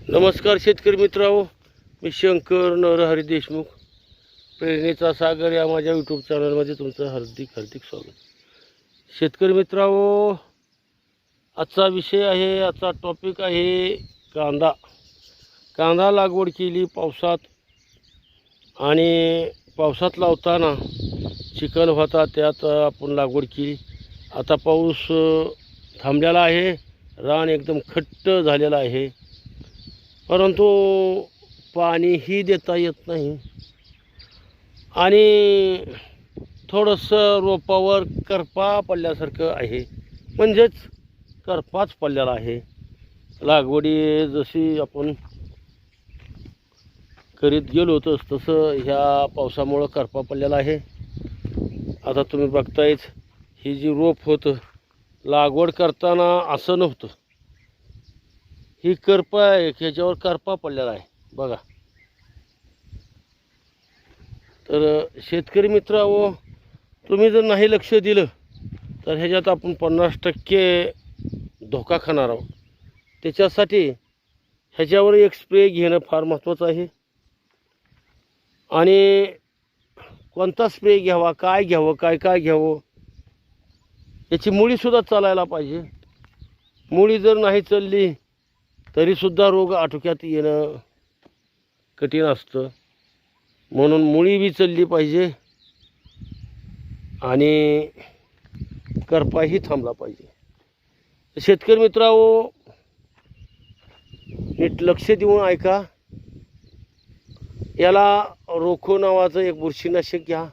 नमस्कार शेतकरी मित्रांनो, मी शंकर नरहरी देशमुख, प्रेरणेचा सागर या माझ्या यूट्यूब चॅनलमध्ये तुमचं हार्दिक स्वागत. शेतकरी मित्रांनो, आजचा विषय आहे, आजचा टॉपिक आहे कांदा लागवड केली पावसात आणि पावसात लावताना चिखल होता, त्यात आपण लागवड केली. आता पाऊस थांबलेला आहे, रान एकदम खट्ट झालेलं आहे, परंतु पाणीही देता येत नाही आणि थोडंसं रोपावर करपा पडल्यासारखं आहे, म्हणजेच करपाच पडलेला आहे. लागवडी जशी आपण करीत गेलो तसं ह्या पावसामुळं करपा पडलेला आहे. आता तुम्ही बघतायच, ही जी रोप होतं लागवड करताना असं नव्हतं, ही करपा आहे, ह्याच्यावर करपा पडलेला आहे बघा. तर शेतकरी मित्रांनो, तुम्ही जर नाही लक्ष दिलं तर ह्याच्यात आपण 50% धोका खाणार आहोत. त्याच्यासाठी ह्याच्यावर एक स्प्रे घेणं फार महत्त्वाचं आहे. आणि कोणता स्प्रे घ्यावा, काय घ्यावं, काय घ्यावं, याची मुळीसुद्धा चालायला पाहिजे. मुळी जर नाही चालली तरीसुद्धा रोग आटोक्यात येणं कठीण असतं. म्हणून मुळी बी चालली पाहिजे आणि करपाही थांबला पाहिजे. शेतकरी मित्रांनो, नीट लक्ष देऊन ऐका. याला रोखो नावाचं एक बुरशीनाशक घ्या.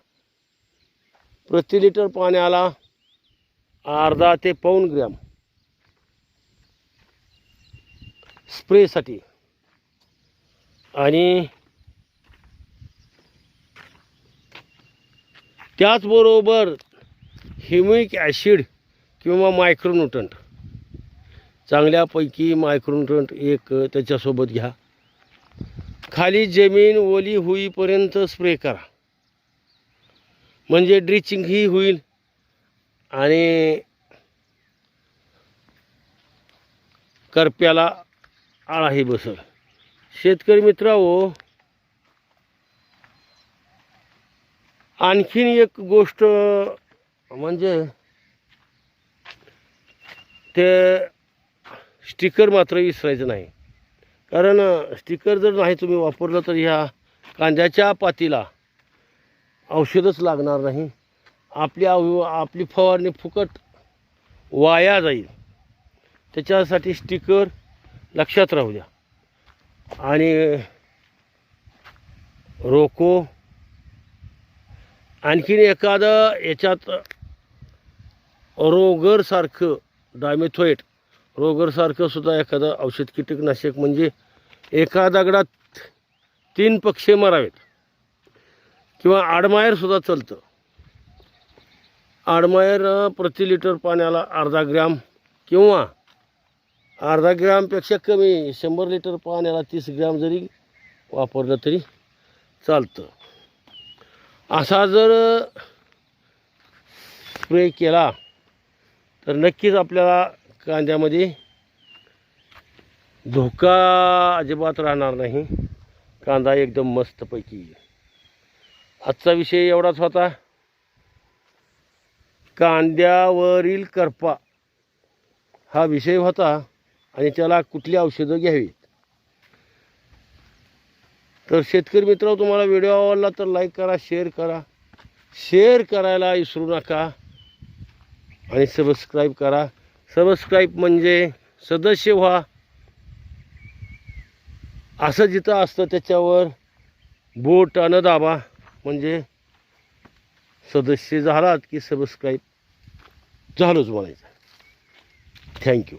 प्रति लिटर पाण्याला अर्धा ते पाऊण ग्रॅम स्प्रेसाठी, आणि त्याचबरोबर ह्युमिक ॲसिड किंवा मायक्रोन्यूट्रंट, चांगल्यापैकी मायक्रोन्यूट्रंट एक त्याच्यासोबत घ्या. खाली जमीन ओली होईपर्यंत स्प्रे करा, म्हणजे ड्रिचिंगही होईल आणि करप्याला आळाही बसल. शेतकरी मित्रांनो, आणखीन एक गोष्ट म्हणजे ते स्टिकर मात्र विसरायचं नाही. कारण स्टिकर जर नाही तुम्ही वापरलं तर ह्या कांद्याच्या पातीला औषधच लागणार नाही. आपली फवारणी फुकट वाया जाईल. त्याच्यासाठी स्टिकर लक्षात राहू द्या. आणि रोको आणखीन एखादं याच्यात रोगरसारखं डायमेथोएट रोगरसारखं सुद्धा एखादं औषध कीटकनाशक, म्हणजे एका दगडात 3 पक्षी मारावेत. किंवा आडमायरसुद्धा चालतं. आडमायर प्रति लिटर पाण्याला अर्धा ग्रॅम किंवा अर्धा ग्रॅमपेक्षा कमी 100 लिटर पाण्याला 30 ग्रॅम जरी वापरलं तरी चालतं. असा जर स्प्रे केला तर नक्कीच आपल्याला कांद्यामध्ये धोका अजिबात राहणार नाही. कांदा एकदम मस्तपैकी येईल. आजचा विषय एवढाच होता. कांद्यावरील करपा हा विषय होता आणि त्याला कुठली औषधं घ्यावीत. तर शेतकरी मित्रांनो, तुम्हाला व्हिडिओ आवडला तर लाईक करा, शेअर करा. शेअर करायला विसरू नका आणि सबस्क्राईब करा. सबस्क्राईब म्हणजे सदस्य व्हा असं जिथं असतं त्याच्यावर बोटानं दाबा, म्हणजे सदस्य झालात की सबस्क्राईब झालोच म्हणायचं. थँक्यू.